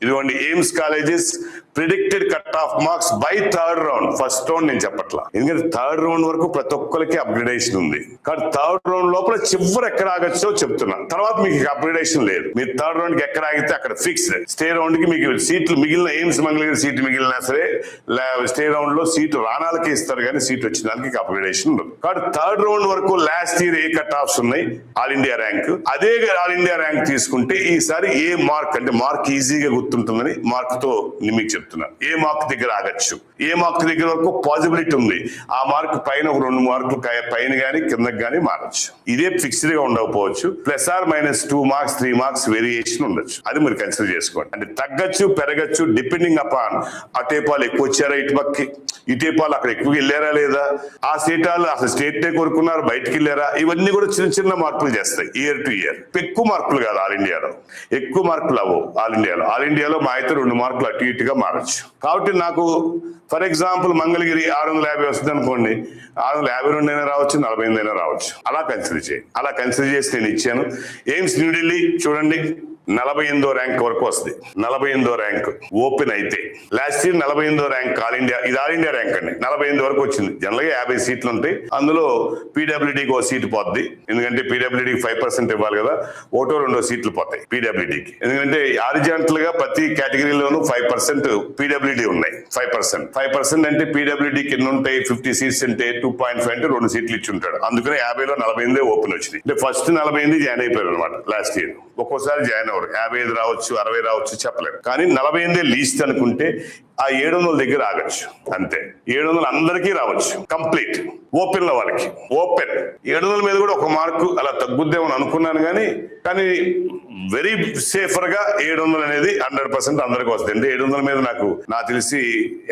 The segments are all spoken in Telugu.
ఇదిగోండి AIIMS colleges predicted cut off marks by third round. First round నేను చెప్పట్లా, ఎందుకంటే థర్డ్ రౌండ్ వరకు ప్రతి ఒక్కరికి అప్గ్రేడేషన్ ఉంది. కానీ థర్డ్ రౌండ్ లోపల చివరి ఎక్కడ ఆగచ్చో చెప్తున్నా, తర్వాత మీకు అప్గ్రేడేషన్ లేదు. మీరు థర్డ్ రౌండ్ కి ఎక్కడ ఆగితే అక్కడ ఫిక్స్. స్టే రౌండ్ కి మీకు సీట్లు మిగిలిన ఎయిమ్స్ మంగళగిరి సీట్లు మిగిలినా సరే స్టే రౌండ్ లో సీటు రానాలకి ఇస్తారు, కానీ సీట్ వచ్చిన దానికి అప్గ్రేడేషన్ ఉండదు. కాబట్టి థర్డ్ రౌండ్ వరకు లాస్ట్ ఇయర్ ఏ కట్ ఆఫ్స్ ఉన్నాయి ఆల్ ఇండియా ర్యాంక్, అదే ఆల్ ఇండియా ర్యాంక్ తీసుకుంటే ఈసారి ఏ మార్క్ అంటే మార్క్ ఈజీగా గుర్తుంటుందని మార్క్ తో మీకు చెప్తున్నాను. ఏ మార్క్ దగ్గర ఆగచ్చు, ఏ మార్క్ దగ్గర వరకు పాసిబిలిటీ ఉంది, ఆ మార్క్ పైన ఒక 2 మార్కులు పైన గానీ కిందకి గానీ మారచ్చు. ఇదే ఫిక్స్డ్ గా ఉండకపోవచ్చు, plus or minus 2 marks 3 marks variation ఉండొచ్చు. అది మీరు కన్సిడర్ చేసుకోండి. అంటే తగ్గచ్చు పెరగచ్చు డిపెండింగ్ అపాన్ అటేపాలు ఎక్కువ వచ్చారా ఇటు పక్కకి, ఇటేపాలు అక్కడ ఎక్కువ వెళ్ళారా లేదా, ఆ స్టేటాలు అసలు స్టేట్ నే కోరుకున్నారు బయటకు వెళ్ళారా, ఇవన్నీ కూడా చిన్న చిన్న మార్పులు చేస్తాయి ఇయర్ టు ఇయర్. ఎక్కువ మార్కులు కాదు ఆల్ ఇండియాలో, ఎక్కువ మార్కులు అవ్వవు ఆల్ ఇండియాలో. ఆల్ ఇండియాలో మా అయితే 2 మార్కులు అటు ఇటుగా మారచ్చు. కాబట్టి నాకు ఫర్ ఎగ్జాంపుల్ మంగళగిరి 650 వస్తుంది అనుకోండి, 652 అయినా రావచ్చు, 48 అయినా రావచ్చు. అలా కన్సిడర్ చేయండి. అలా కన్సిడర్ చేసి నేను ఇచ్చాను. ఎయిమ్స్ న్యూఢిల్లీ చూడండి 48వ ర్యాంక్ వరకు వస్తుంది. 48వ ర్యాంక్ ఓపెన్ అయితే లాస్ట్ ఇయర్ 48వ ర్యాంక్ ఆల్ ఇండియా, ఇది ఆల్ ఇండియా ర్యాంక్ అండి. 48 వరకు వచ్చింది. జనరల్ గా 50 సీట్లు ఉంటాయి, అందులో పీడబ్ల్యూడీకి 1 సీటు పోద్ది, ఎందుకంటే పీడబ్ల్యూడీకి 5% ఇవ్వాలి కదా, 1-2 సీట్లు పోతాయి పీడబ్ల్యూడీకి. ఎందుకంటే హారిజాంటల్ గా ప్రతి కేటగిరీలోనూ 5% పీడబ్ల్యూడీ ఉన్నాయి. 5% అంటే పీడబ్ల్యూడీకి ఎన్ని ఉంటాయి, 50 సీట్స్ అంటే 2.5 అంటే 2 సీట్లు ఇచ్చి ఉంటాడు. అందుకనే 50లో 48 ఓపెన్ వచ్చింది. అంటే ఫస్ట్ 48 జాయిన్ అయిపోయారు అనమాట లాస్ట్ ఇయర్. ఒక్కోసారి జాయిన్ అవ్వరు, 55 రావచ్చు, 60 రావచ్చు, చెప్పలేరు. కానీ 48 లీస్ట్ అనుకుంటే ఆ 700 దగ్గర ఆగచ్చు అంతే. 700 అందరికీ రావచ్చు కంప్లీట్ ఓపెన్ లో వాళ్ళకి. ఓపెన్ 700 మీద కూడా 1 మార్కు అలా తగ్గుద్దేమని అనుకున్నాను, కానీ వెరీ సేఫర్ గా 700 అనేది 100% అందరికి వస్తుంది. అంటే 700 మీద నాకు తెలిసి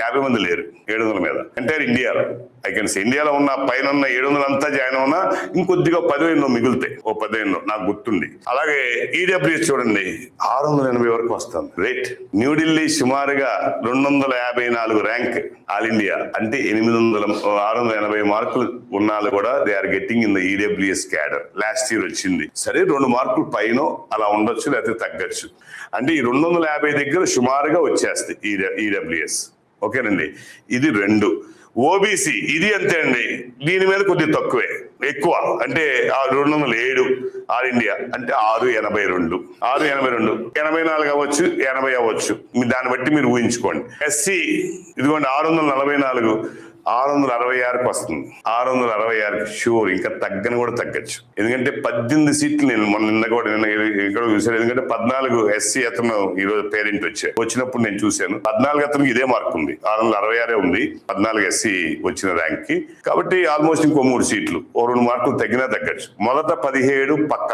50 మంది లేరు 700 మీద ఎంటైర్ ఇండియాలో. ఐ కెన్ సే ఇండియాలో ఉన్న పైన ఉన్న 700 అంతా జాయిన్ అవునా ఇంకొద్దిగా 10 మిగులుతాయి, 10 నాకు గుర్తుంది. అలాగే ఈడబ్ల్యూఎస్ చూడండి 680 వరకు వస్తుంది రేట్. న్యూఢిల్లీ సుమారుగా 254 ర్యాంక్ ఆల్ ఇండియా, అంటే 680 మార్కులు ఉన్నాళ్ళు కూడా they are getting in the EWS cadre. Last year వచ్చింది. సరే 2 మార్కులు పైన అలా ఉండొచ్చు, లేకపోతే తగ్గచ్చు. అంటే ఈ 250 దగ్గర సుమారుగా వచ్చేస్తాయి ఈడబ్ల్యూఎస్. ఓకేనండి, ఇది 2. ఓబీసీ ఇది అంతే అండి, దీని మీద కొద్దిగా తక్కువే. ఎక్కువ అంటే 207 ఆల్ ఇండియా అంటే 682, 84 అవ్వచ్చు, 80 అవ్వచ్చు, దాన్ని బట్టి మీరు ఊహించుకోండి. ఎస్సీ ఇదిగోండి 644, 666కి వస్తుంది. 666కి షూర్, ఇంకా తగ్గని కూడా తగ్గచ్చు. ఎందుకంటే 18 సీట్లు నేను నిన్న ఇక్కడ చూశాను. ఎందుకంటే 14 ఎస్సీ అతను ఈ రోజు పేరెంట్ వచ్చినప్పుడు నేను చూశాను. 14 అతనికి ఇదే మార్క్ ఉంది, 666 ఉంది 14 ఎస్సీ వచ్చిన ర్యాంక్ కి. కాబట్టి ఆల్మోస్ట్ ఇంకో 3 సీట్లు 2 మార్కులు తగ్గినా తగ్గచ్చు. మొదట 17 పక్క,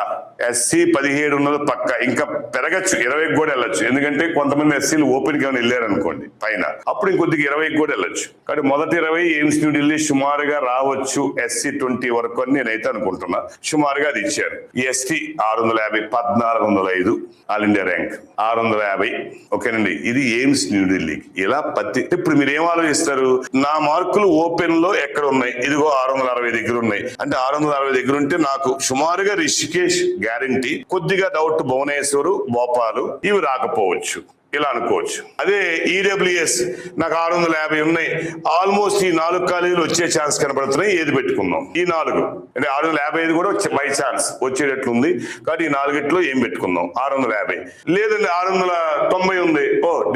ఎస్సీ 17 ఉన్నది పక్క, ఇంకా పెరగచ్చు, 20కి కూడా వెళ్ళొచ్చు. ఎందుకంటే కొంతమంది ఎస్సీలు ఓపెన్ కి ఏమైనా వెళ్ళారు అనుకోండి పైన, అప్పుడు ఇంకొద్దిగా 20కి కూడా వెళ్ళొచ్చు. కాబట్టి మొదటి 20 ఎయిమ్స్ న్యూఢిల్లీ సుమారుగా రావచ్చు ఎస్సీ 20 వరకు అని నేనైతే అనుకుంటున్నా. సుమారుగా అది ఇచ్చారు. ST 650, 1405 all India rank 650. ఓకేనండి, ఇది ఎయిమ్స్ న్యూఢిల్లీకి. ఇలా ఇప్పుడు మీరు ఏం ఆలోచిస్తారు, నా మార్కులు ఓపెన్ లో ఎక్కడ ఉన్నాయి, ఇదిగో 660 దగ్గర ఉన్నాయి. అంటే 660 దగ్గర ఉంటే నాకు సుమారుగా రిషికేష్ గ్యారంటీ, కొద్దిగా డౌట్ భువనేశ్వర్, భోపాల్ ఇవి రాకపోవచ్చు, ఇలా అనుకోవచ్చు. అదే ఈడబ్ల్యూఎస్ నాకు 650 ఉన్నాయి, ఆల్మోస్ట్ ఈ 4 కాలేజీలు వచ్చే ఛాన్స్ కనబడుతున్నాయి. ఏది పెట్టుకుందాం, ఈ 4 అంటే 655 కూడా బై ఛాన్స్ వచ్చేటట్లుంది. కాబట్టి ఈ 4 ఏం పెట్టుకుందాం, 650 లేదండి 690 ఉంది,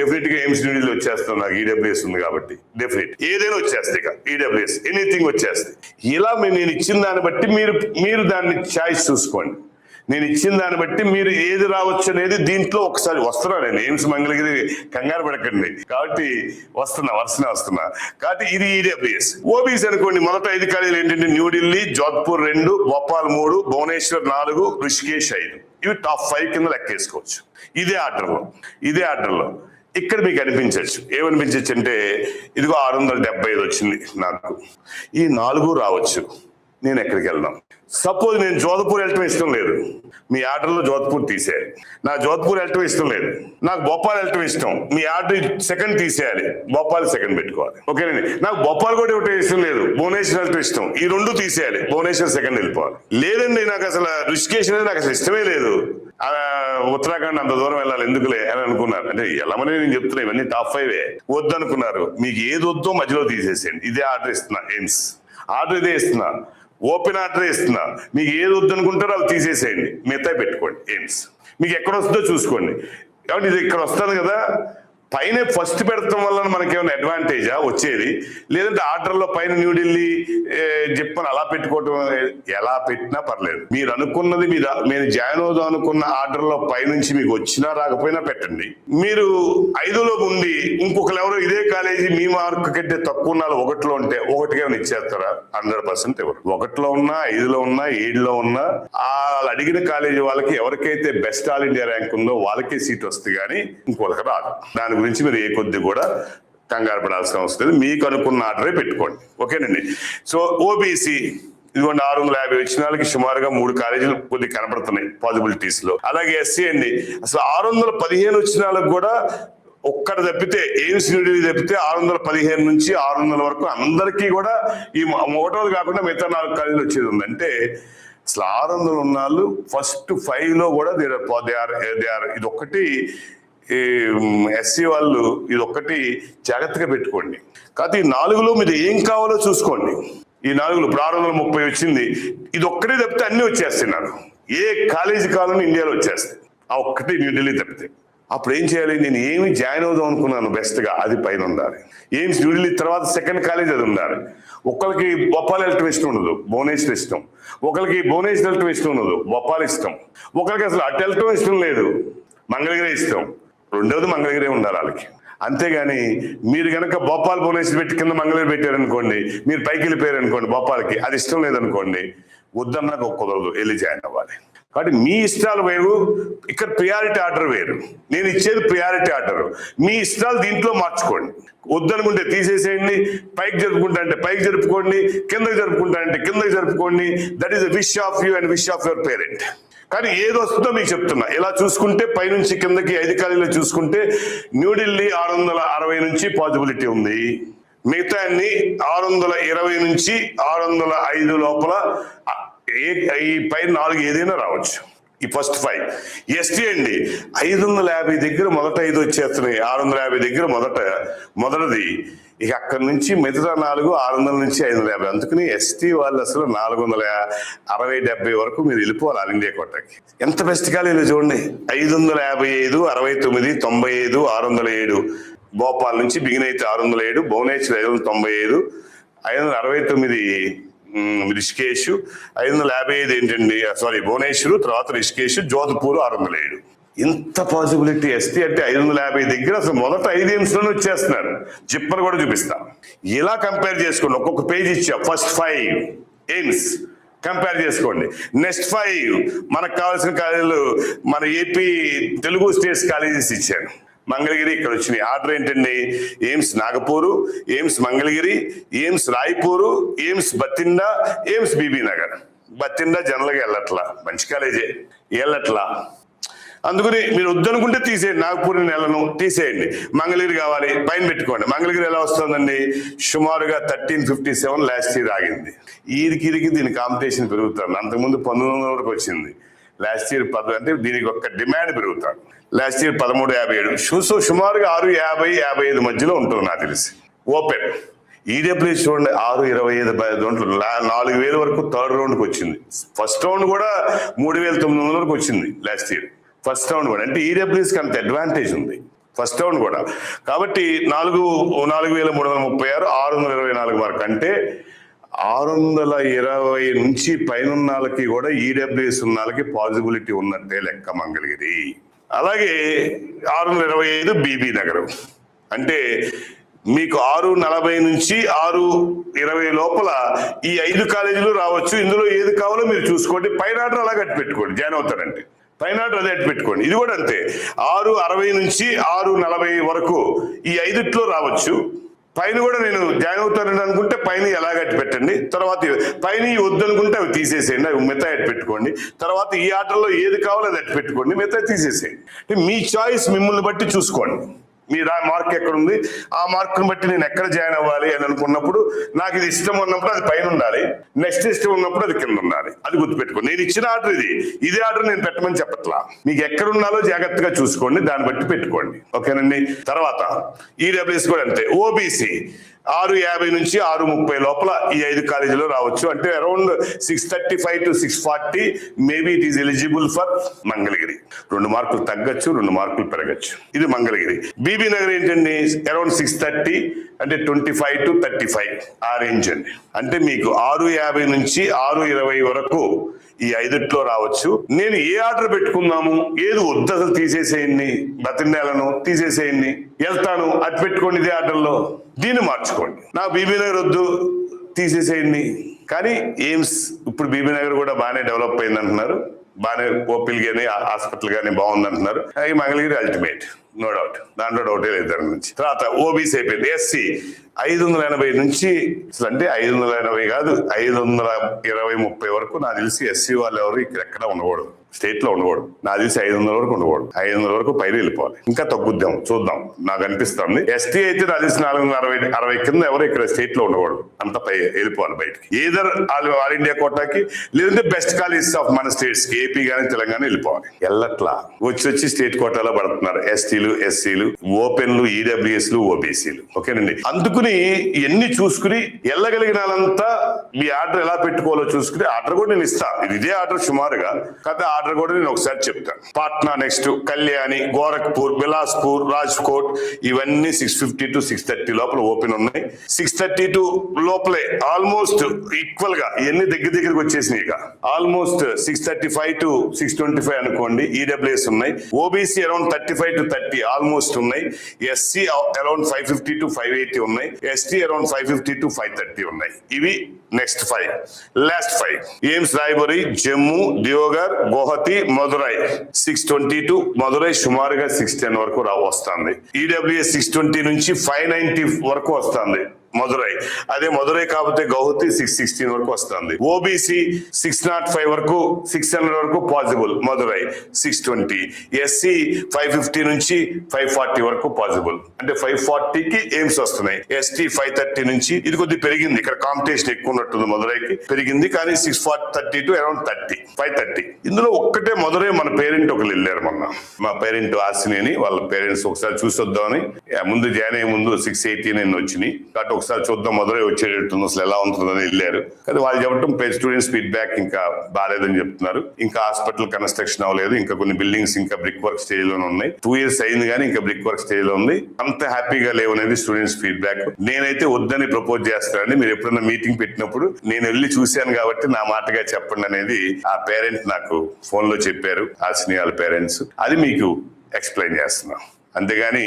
డెఫినెట్ గా ఎయిమ్స్ న్యూఢిల్లీ వచ్చేస్తాం, నాకు ఈడబ్ల్యూఎస్ ఉంది కాబట్టి డెఫినెట్ ఏదైనా వచ్చేస్తాయి. ఇక ఈడబ్ల్యూఎస్ ఎనీథింగ్ వచ్చేస్తాయి. ఇలా నేను ఇచ్చిన దాన్ని బట్టి మీరు దాన్ని ఛాయిస్ చూసుకోండి. నేను ఇచ్చిన దాన్ని బట్టి మీరు ఏది రావచ్చు అనేది దీంట్లో ఒకసారి వస్తున్నా. నేను ఎయిమ్స్ మంగళగిరి కంగారు పడకండి, కాబట్టి వస్తున్నా. కాబట్టి ఇది ఈడబ్ల్యూఎస్. ఓబీసీ అనుకోండి, మొదట 5 కాలేజీలు ఏంటంటే న్యూఢిల్లీ, జోధ్పూర్ 2, భోపాల్ 3, భువనేశ్వర్ 4, రిషికేష్ 5. ఇవి టాప్ 5 కింద లెక్కేసుకోవచ్చు. ఇదే ఆర్డర్లో ఇక్కడ మీకు అనిపించవచ్చు. ఏమనిపించవచ్చు అంటే ఇదిగో 675 వచ్చింది నాకు, ఈ 4 రావచ్చు, నేను ఎక్కడికి వెళ్దాం? సపోజ్ నేను జోధ్పూర్ వెళ్ళటం ఇష్టం లేదు, మీ ఆర్డర్లో జోధ్పూర్ తీసేయాలి. నాకు జోధ్పూర్ వెళ్ళటం ఇష్టం లేదు, నాకు భోపాల్ వెళ్ళటం ఇష్టం, మీ ఆర్డర్ సెకండ్ తీసేయాలి, భోపాల్ సెకండ్ పెట్టుకోవాలి. ఓకేనండి. నాకు భోపాల్ కూడా ఒకటి ఇష్టం లేదు, భువనేశ్వర్ వెళ్ళటం ఇష్టం, ఈ రెండు తీసేయాలి, భువనేశ్వర్ సెకండ్ వెళ్ళిపోవాలి. లేదండి నాకు అసలు రిషికేశ్ అనేది నాకు అసలు ఇష్టమే లేదు, ఉత్తరాఖండ్ అంత దూరం వెళ్ళాలి ఎందుకులే అని అనుకున్నారు. అంటే వెళ్ళమని నేను చెప్తున్నా, ఇవన్నీ టాప్ 5 వద్దు అనుకున్నారు. మీకు ఏది వద్దో మధ్యలో తీసేసేయండి. ఇదే ఆర్డర్ ఇస్తున్నా, ఎయిమ్స్ ఆర్డర్ ఇదే ఇస్తున్నా, ఓపెన్ ఆర్డర్ ఇస్తున్నా. మీకు ఏది వద్దు అనుకుంటారో అవి తీసేసేయండి, మిగతా పెట్టుకోండి. ఎయిమ్స్ మీకు ఎక్కడ వస్తుందో చూసుకోండి. కాబట్టి ఇది ఇక్కడ వస్తుంది కదా, పైన ఫస్ట్ పెడతాం వల్ల మనకి ఏమైనా అడ్వాంటేజా వచ్చేది? లేదంటే ఆర్డర్లో పైన న్యూఢిల్లీ చెప్పని అలా పెట్టుకోవటం, ఎలా పెట్టినా పర్లేదు. మీరు అనుకున్నది మీరు జాయిన్ అవుదాం అనుకున్న ఆర్డర్లో పైనుంచి మీకు వచ్చినా రాకపోయినా పెట్టండి. మీరు 5లో ఉండి ఇంకొకరు ఎవరో ఇదే కాలేజీ మీ మార్క్ కంటే తక్కువ ఉన్న 1లో ఉంటే 1కి ఏమైనా ఇచ్చేస్తారా? 100% ఎవరు 1లో ఉన్నా, 5లో ఉన్నా, 7లో ఉన్నా వాళ్ళు అడిగిన కాలేజీ వాళ్ళకి ఎవరికైతే బెస్ట్ ఆల్ ఇండియా ర్యాంక్ ఉందో వాళ్ళకే సీట్ వస్తుంది, కానీ ఇంకొకరికి రాదు. దాని గురించి మీరు ఏ కొద్ది కూడా కంగారు పడాల్సిన అవసరం లేదు. మీకు అనుకున్న ఆర్డరే పెట్టుకోండి. ఓకేనండి. సో ఓబీసీ ఇదిగోండి 650 వచ్చిన వాళ్ళకి సుమారుగా 3 కాలేజీలు కొద్ది కనబడుతున్నాయి పాసిబిలిటీస్ లో. అలాగే ఎస్సీ అండి, అసలు 615 వచ్చిన వాళ్ళకి కూడా ఒక్కటి తప్పితే ఎయిమ్స్ న్యూఢిల్లీ తప్పితే 615 నుంచి 600 వరకు అందరికీ కూడా ఈ 1వ కాకుండా మిగతా 4 కాలేజీలు వచ్చేది ఉంది. అంటే అసలు 600 ఉన్న వాళ్ళు ఫస్ట్ 5లో కూడా ఇది ఒక్కటి ఎస్సీ వాళ్ళు ఇది ఒక్కటి జాగ్రత్తగా పెట్టుకోండి. కాకపోతే ఈ 4లో మీరు ఏం కావాలో చూసుకోండి. ఈ 4లో ఇప్పుడు 630 వచ్చింది, ఇది ఒక్కటే తప్పితే అన్ని వచ్చేస్తాయి. నాకు ఏ కాలేజీ కావాలని ఇండియాలో వచ్చేస్తాయి, ఆ ఒక్కటి న్యూఢిల్లీ తప్పితే. అప్పుడు ఏం చేయాలి? నేను ఏమి జాయిన్ అవుదాం అనుకున్నాను బెస్ట్ గా, అది పైన ఉండాలి. ఎయిమ్స్ న్యూఢిల్లీ తర్వాత సెకండ్ కాలేజ్ అది ఉండాలి. ఒకరికి భోపాల్ వెళ్ళటం ఇష్టం ఉండదు, భువనేశ్వర్ ఇష్టం. ఒకరికి భువనేశ్వర్ వెళ్ళటం ఇష్టం ఉండదు, భోపాల్ ఇష్టం. ఒకరికి అసలు అటు వెళ్ళటం ఇష్టం లేదు, మంగళగిరి ఇష్టం. రెండవది మంగళగిరి ఉండాలి వాళ్ళకి. అంతేగాని మీరు కనుక భోపాల్ భువనేశ్వర్ పెట్టి కింద మంగళగిరి పెట్టారనుకోండి, మీరు పైకి వెళ్ళిపోయారు అనుకోండి భోపాల్కి, అది ఇష్టం లేదనుకోండి, వద్దన్నాక కుదరదు, వెళ్ళి జాయిన్ అవ్వాలి. కాబట్టి మీ ఇష్టాలు వేరు, ఇక్కడ ప్రియారిటీ ఆర్డర్ వేరు. నేను ఇచ్చేది ప్రియారిటీ ఆర్డర్. మీ ఇష్టాలు దీంట్లో మార్చుకోండి. వద్దనుకుంటే తీసేసేయండి, పైకి జరుపుకుంటా అంటే పైకి జరుపుకోండి, కిందకి జరుపుకుంటా అంటే కిందకి జరుపుకోండి. That is the wish of you and wish of your parent. కానీ ఏది వస్తుందో మీకు చెప్తున్నా. ఇలా చూసుకుంటే పైనుంచి కిందకి 5 కాలేజీలో చూసుకుంటే న్యూఢిల్లీ 660 నుంచి పాసిబిలిటీ ఉంది. మిగతా అన్ని 620 నుంచి 605 లోపల ఈ పైన 4 ఏదైనా రావచ్చు. ఈ ఫస్ట్ 5 ఎస్టీ అండి 550 దగ్గర మొదట 5 వచ్చేస్తున్నాయి, 650 దగ్గర మొదటిది. ఇక అక్కడి నుంచి మిగతా 4 600 నుంచి 550. అందుకని ఎస్టీ వాళ్ళు అసలు 460-70 వరకు మీరు వెళ్ళిపోవాలి ఆల్ ఇండియా కోటాకి. ఎంత బెస్ట్ కాలేజీలో చూడండి, 555, 69, 95, 607. భోపాల్ నుంచి బిగిన్ అయితే 607, భువనేశ్వర్ 595, 569 రిషికేష్, 555 ఏంటండి సారీ భువనేశ్వర్, తర్వాత రిషికేష్, జోధ్పూర్ 607. ఇంత పాసిబిలిటీ ఎస్టీ అంటే 550 దగ్గర అసలు మొదట 5 ఎయిమ్స్లోనే వచ్చేస్తున్నారు. జిప్పర్ కూడా చూపిస్తా. ఇలా కంపేర్ చేసుకోండి, ఒక్కొక్క పేజ్ ఇచ్చా. ఫస్ట్ 5 ఎయిమ్స్ కంపేర్ చేసుకోండి. నెక్స్ట్ 5 మనకు కావాల్సిన కాలేజీలు మన ఏపీ తెలుగు స్టేట్స్ కాలేజెస్ ఇచ్చాను. మంగళగిరి ఇక్కడ వచ్చినాయి. ఆర్డర్ ఏంటండి? AIIMS Nagpur, AIIMS Mangalagiri, AIIMS Raipur, AIIMS Bathinda, AIIMS Bibinagar. Bathinda జనరల్గా వెళ్ళట్లా, మంచి కాలేజే, వెళ్ళట్లా. అందుకని మీరు వద్దనుకుంటే తీసేయండి. నాగపూర్ నెలను తీసేయండి. మంగళగిరి కావాలి పైన పెట్టుకోండి. మంగళగిరి ఎలా వస్తుందండి? సుమారుగా 1357 లాస్ట్ ఇయర్ ఆగింది. ఈరికి దీని కాంపిటీషన్ పెరుగుతుంది. అంతకుముందు 1900 వరకు వచ్చింది. లాస్ట్ ఇయర్ 10 అంటే దీనికి ఒక డిమాండ్ పెరుగుతాడు. Last year 1357. సో సుమారుగా 650-55 మధ్యలో ఉంటుంది నాకు తెలిసి. ఓపెన్ ఈడబ్ల్యూ చూడండి 625 దాంట్లో 4000 వరకు థర్డ్ రౌండ్కి వచ్చింది. ఫస్ట్ రౌండ్ కూడా 3900 వరకు వచ్చింది లాస్ట్ ఇయర్. ఫస్ట్ రౌండ్ కూడా అంటే ఈడబ్ల్యూఎస్కి అంత అడ్వాంటేజ్ ఉంది ఫస్ట్ రౌండ్ కూడా. కాబట్టి 4336, 624 మార్క్ అంటే 620 నుంచి పైన వాళ్ళకి కూడా ఈడబ్ల్యూఎస్ ఉన్న వాళ్ళకి పాసిబిలిటీ ఉన్నట్టే లెక్క మంగళగిరి. అలాగే 625 బీబీ నగరం అంటే మీకు 640 నుంచి 620 లోపల ఈ 5 కాలేజీలు రావచ్చు. ఇందులో ఏది కావాలో మీరు చూసుకోండి. పైన ఆర్డర్ అలా కట్టి పెట్టుకోండి. జాయిన్ అవుతారంటే పైన ఆర్డర్ అదే పెట్టుకోండి. ఇది కూడా అంతే 660 నుంచి 640 వరకు ఈ 5లో రావచ్చు. పైన కూడా నేను జాయిన్ అవుతానని అనుకుంటే పైన ఎలాగట్టి పెట్టండి, తర్వాత పైన వద్దు అనుకుంటే అవి తీసేసేయండి, అవి మిగతా అట్టి పెట్టుకోండి, తర్వాత ఈ ఆర్డర్లో ఏది కావాలో అది అట్టి పెట్టుకోండి, మిగతా తీసేసేయండి. అంటే మీ చాయిస్ మిమ్మల్ని బట్టి చూసుకోండి. మీరు ఆ మార్క్ ఎక్కడ ఉంది, ఆ మార్కును బట్టి నేను ఎక్కడ జాయిన్ అవ్వాలి అని అనుకున్నప్పుడు నాకు ఇది ఇష్టం ఉన్నప్పుడు అది పైన ఉండాలి, నెక్స్ట్ ఇష్టం ఉన్నప్పుడు అది కింద ఉండాలి. అది గుర్తుపెట్టుకోండి. నేను ఇచ్చిన ఆర్డర్ ఇదే ఆర్డర్ నేను పెట్టమని చెప్పట్లా. మీకు ఎక్కడ ఉండాలో జాగ్రత్తగా చూసుకోండి, దాన్ని బట్టి పెట్టుకోండి. ఓకేనండి. తర్వాత ఈడబ్ల్యూఎస్ కూడా అంతే. ఓబీసీ 650 నుంచి 630 లోపల ఈ 5 కాలేజీలో రావచ్చు. అంటే around 635 to 640 maybe it is eligible for Mangalagiri. 2 మార్కులు తగ్గచ్చు, 2 మార్కులు పెరగచ్చు. ఇది మంగళగిరి. బీబీ నగర్ ఏంటండి, అరౌండ్ 630 అంటే 25 to 35 ఆ రేంజ్ అండి. అంటే మీకు 650 నుంచి 620 వరకు ఈ 5లో రావచ్చు. నేను ఏ ఆర్డర్ పెట్టుకుందాము, ఏది వద్దు అసలు తీసేసేయండి, బతిండాలను తీసేసేయండి, వెళ్తాను అది పెట్టుకోండి ఇదే ఆర్డర్లో, దీన్ని మార్చుకోండి. నా బీబీ నగర్ వద్దు తీసేసేయండి. కానీ ఎయిమ్స్ ఇప్పుడు బీబీ నగర్ కూడా బాగానే డెవలప్ అయింది అంటున్నారు, బాగానే ఓపీలు కానీ హాస్పిటల్ కానీ బాగుంది అంటున్నారు. అవి మంగళగిరి అల్టిమేట్, నో డౌట్, దాంట్లో డౌటే లేదు దాని నుంచి. తర్వాత ఓబీసీ అయిపోయింది. ఎస్సీ 580 నుంచి అసలు అంటే 580 కాదు 520-30 వరకు నాకు తెలిసి ఎస్సీ వాళ్ళు ఎవరు ఇక్కడ ఎక్కడ ఉండకూడదు, స్టేట్ లో ఉండకూడదు. నాకు తెలిసి 500 వరకు ఉండకూడదు, 500 వరకు పైన వెళ్ళిపోవాలి. ఇంకా తగ్గుద్దాం చూద్దాం, నాకు అనిపిస్తుంది. ఎస్టీ అయితే నాకు తెలిసి 460 కింద ఎవరు ఇక్కడ స్టేట్ లో ఉండకూడదు, అంత పై వెళ్ళిపోవాలి బయటకి. ఏదర్ ఆల్ ఇండియా కోటాకి, లేదంటే బెస్ట్ కాలేజెస్ ఆఫ్ మన స్టేట్స్ కి, ఏపీ కానీ తెలంగాణ వెళ్ళిపోవాలి. ఎల్లట్లా వచ్చి స్టేట్ కోటాలో పడుతున్నారు ఎస్టీలు, ఎస్సీలు, ఓపెన్లు, ఈడబ్ల్యూఎస్లు, ఓబీసీలు. ఓకేనండి. అందుకుని ఇవన్నీ చూసుకుని వెళ్ళగలిగిన వాళ్ళంతా మీ ఆర్డర్ ఎలా పెట్టుకోవాలో చూసుకుని, ఆర్డర్ కూడా నేను ఇస్తాను, ఇదే ఆర్డర్ సుమారుగా కదా, ఆర్డర్ కూడా నేను ఒకసారి చెప్తాను. పాట్నా, నెక్స్ట్ కళ్యాణి, గోరఖ్పూర్, బిలాస్పూర్, రాజ్కోట్ ఇవన్నీ 650 to 630 లోపల ఓపెన్ ఉన్నాయి. 632 లోపలే ఆల్మోస్ట్ ఈక్వల్ గా ఇవన్నీ దగ్గరికి వచ్చేసినాయి. ఇక ఆల్మోస్ట్ 635 to 625 అనుకోండి. ఈడబ్ల్యూఎస్ ఉన్నాయి. ఓబీసీ అరౌండ్ 35 to 30 ఆల్మోస్ట్ ఉన్నాయి. ఎస్సీ అరౌండ్ 550 to 580 ఉన్నాయి. ఎస్టీ అరౌండ్ 550 to 530 ఉన్నాయి. ఇవి next 5, last 5. AIIMS Raebareli, Jammu, Deoghar, Guwahati, Madurai 622, Madurai సుమారుగా 610 వరకు వస్తుంది. ఈడబ్ల్యూఎస్ 620 నుంచి 590 వరకు వస్తుంది మదురై. అదే మదురై కాకపోతే గౌహతి 616 వరకు వస్తుంది. ఓబీసీ 605 వరకు 600 వరకు పాసిబుల్, మదురై 620. ఎస్సీ 550 నుంచి 540 వరకు పాసిబుల్, అంటే 540కి ఎయిమ్స్ వస్తున్నాయి. ఎస్టీ 530 నుంచి, ఇది కొద్దిగా పెరిగింది, ఇక్కడ కాంపిటీషన్ ఎక్కువ ఉన్నట్టుంది, మదురైకి పెరిగింది. కానీ 630 to అరౌండ్ 530. ఇందులో ఒక్కటే మదురై మన పేరెంట్ ఒకరు వెళ్ళారు మొన్న, మా పేరెంట్ ఆసిని అని, వాళ్ళ పేరెంట్స్ ఒకసారి చూసొద్దామని ముందు జాయిన్ అయ్యే ముందు 689 వచ్చినాయి. కాబట్టి ఒకసారి చూద్దాం మదురై వచ్చేటట్టుంది, అసలు ఎలా ఉంటుందని వెళ్ళారు. కానీ వాళ్ళు చెప్పడం స్టూడెంట్స్ ఫీడ్బ్యాక్ ఇంకా బాగాలేదని చెప్తున్నారు. ఇంకా హాస్పిటల్ కన్స్ట్రక్షన్ అవ్వలేదు, ఇంకా కొన్ని బిల్డింగ్స్ ఇంకా బ్రిక్ వర్క్ స్టేజ్ లోనే ఉన్నాయి. 2 years అయింది కానీ ఇంకా బ్రిక్ వర్క్ స్టేజ్ లో ఉంది. అంత హ్యాపీగా లేవు అనేది స్టూడెంట్స్ ఫీడ్బ్యాక్. నేనైతే వద్దని ప్రపోజ్ చేస్తానండి. మీరు ఎప్పుడైనా మీటింగ్ పెట్టినప్పుడు నేను వెళ్ళి చూశాను కాబట్టి నా మాటగా చెప్పండి అనేది ఆ పేరెంట్ నాకు ఫోన్ లో చెప్పారు, ఆ సినిమాల పేరెంట్స్. అది మీకు ఎక్స్ప్లెయిన్ చేస్తున్నాం. అంతేగాని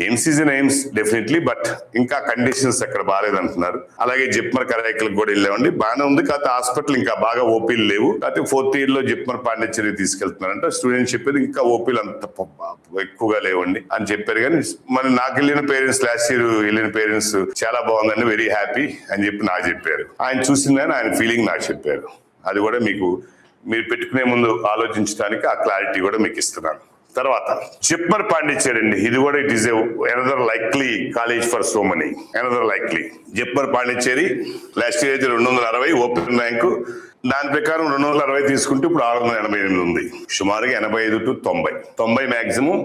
AIIMS is AIIMS definitely, but ఇంకా కండిషన్స్ అక్కడ బాగాలేదంటున్నారు. అలాగే జిప్మర్ కరాయికలకు కూడా వెళ్ళామండి, బాగానే ఉంది. కాకపోతే హాస్పిటల్ ఇంకా బాగా ఓపీలు లేవు. కాకపోతే 4th year లో జిప్మర్ పాండిచ్చేరి తీసుకెళ్తున్నారంట. స్టూడెంట్స్ చెప్పేది ఇంకా ఓపీలు అంత ఎక్కువగా లేవండి అని చెప్పారు. కానీ మరి నాకు వెళ్ళిన పేరెంట్స్, లాస్ట్ ఇయర్ వెళ్ళిన పేరెంట్స్ చాలా బాగుందండి, వెరీ హ్యాపీ అని చెప్పి నాకు చెప్పారు. ఆయన చూసిందని ఆయన ఫీలింగ్ నాకు చెప్పారు. అది కూడా మీకు మీరు పెట్టుకునే ముందు ఆలోచించడానికి ఆ క్లారిటీ కూడా మీకు ఇస్తున్నాను. తర్వాత జిప్మర్ పాండిచ్చేరి అండి, ఇది కూడా it is another likely college for so many, another likely. JIPMER Pondicherry last year అయితే 260 ఓపెన్ ర్యాంకు, దాని ప్రకారం 260 తీసుకుంటే ఇప్పుడు 688 ఉంది. సుమారుగా 85 to 90 మాక్సిమం,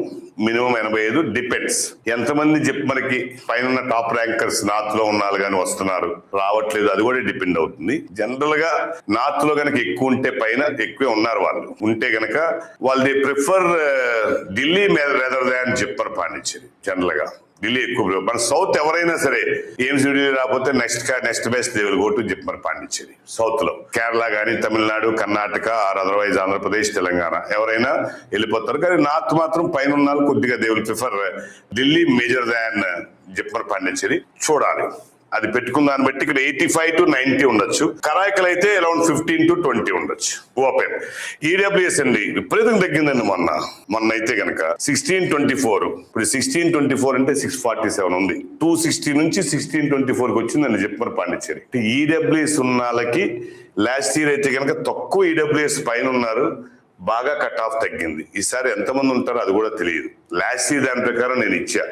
మినిమం 85 డిపెండ్స్. ఎంతమంది జిప్మర్కి పైన టాప్ ర్యాంకర్స్ నార్త్ లో ఉన్నారు కానీ వస్తున్నారు, రావట్లేదు, అది కూడా డిపెండ్ అవుతుంది. జనరల్ గా నార్త్ లో కనుక ఎక్కువ ఉంటే పైన ఎక్కువే ఉన్నారు వాళ్ళు, ఉంటే గనక వాళ్ళు they prefer Delhi rather than JIPMER Pondicherry. General గా ఢిల్లీ ఎక్కువ. మన సౌత్ ఎవరైనా సరే ఎయిమ్స్ ఢిల్లీ రాకపోతే next best they will go to JIPMER Pondicherry. South లో కేరళ కానీ, తమిళనాడు, కర్ణాటక, ఆర్ అదర్వైజ్ ఆంధ్రప్రదేశ్, తెలంగాణ ఎవరైనా వెళ్ళిపోతారు. కానీ నార్త్ మాత్రం పైన ఉన్న కొద్దిగా they will prefer Delhi major than JIPMER Pondicherry. చూడాలి అది పెట్టుకున్న దాన్ని బట్టి ఇక్కడ 85 to 90 ఉండొచ్చు. కరాయికల్ అయితే అరౌండ్ 15 to 20 ఉండొచ్చు ఓపెన్. ఈడబ్ల్యూఎస్ అండి విపరీతంగా తగ్గిందండి మొన్న అయితే కనుక 1624, ఇప్పుడు 1624 అంటే 647 ఉంది. 260 నుంచి 1624 కి వచ్చిందండి జిప్మర్ పాండిచ్చేరి. ఈడబ్ల్యూఎస్ ఉన్నాళ్ళకి లాస్ట్ ఇయర్ అయితే కనుక తక్కువ ఈడబ్ల్యూఎస్ పైన ఉన్నారు, బాగా కట్ ఆఫ్ తగ్గింది. ఈసారి ఎంతమంది ఉంటారో అది కూడా తెలియదు. లాస్ట్ ఇయర్ దాని ప్రకారం నేను ఇచ్చా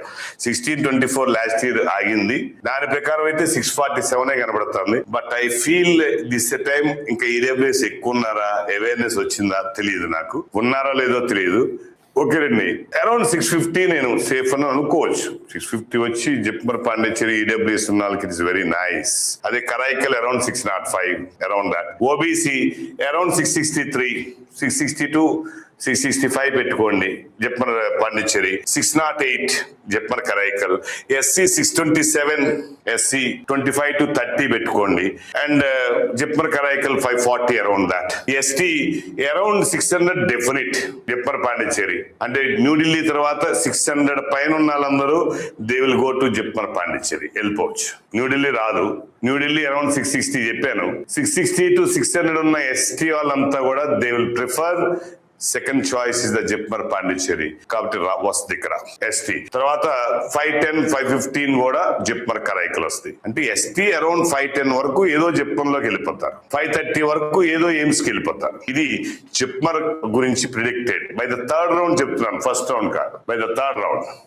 1624 లాస్ట్ ఇయర్ ఆగింది, దాని ప్రకారం అయితే 647 కనబడుతుంది. But I feel this time ఇంకా ఈడబ్ల్యూఎస్ ఎక్కువ ఉన్నారా, అవేర్నెస్ వచ్చిందా తెలియదు, నాకు ఉన్నారా లేదో తెలియదు. ఓకే రండి, అరౌండ్ 650 నేను సేఫ్ అని అనుకోవచ్చు. 650 వచ్చి జిప్మర్ పాండిచ్చేరి ఈడబ్ల్యూఎస్ ఉన్న వాళ్ళకి ఇట్ ఇస్ వెరీ నైస్. అదే Karaikal around 605, around that. OBC around 663, 662, 665 పెట్టుకోండి JIPMER Pondicherry. 608 JIPMER Karaikal. SC 627, SC 25 to 30 పెట్టుకోండి. And JIPMER Karaikal 540 around that. ST around 600 definite JIPMER Pondicherry. అంటే న్యూఢిల్లీ తర్వాత 600 పైన ఉన్న వాళ్ళందరూ they will go to JIPMER Pondicherry, వెళ్ళిపోవచ్చు. న్యూఢిల్లీ రాదు. న్యూఢిల్లీ అరౌండ్ 660 చెప్పాను. 660 to 600 ఉన్న ఎస్టీ వాళ్ళంతా కూడా they will prefer second choice is the JIPMER Pondicherry, కాబట్టి వస్తుంది ఇక్కడ ఎస్టీ. తర్వాత 510, 515 కూడా జిప్మర్ కరైకల్ వస్తాయి. అంటే ఎస్టీ అరౌండ్ 510 వరకు ఏదో జిప్మర్లోకి వెళ్ళిపోతారు, 530 వరకు ఏదో ఎయిమ్స్ కి వెళ్ళిపోతారు. ఇది జిప్మర్ గురించి predicted by the third round చెప్తున్నాను, ఫస్ట్ రౌండ్ కాదు, బై ద థర్డ్ రౌండ్.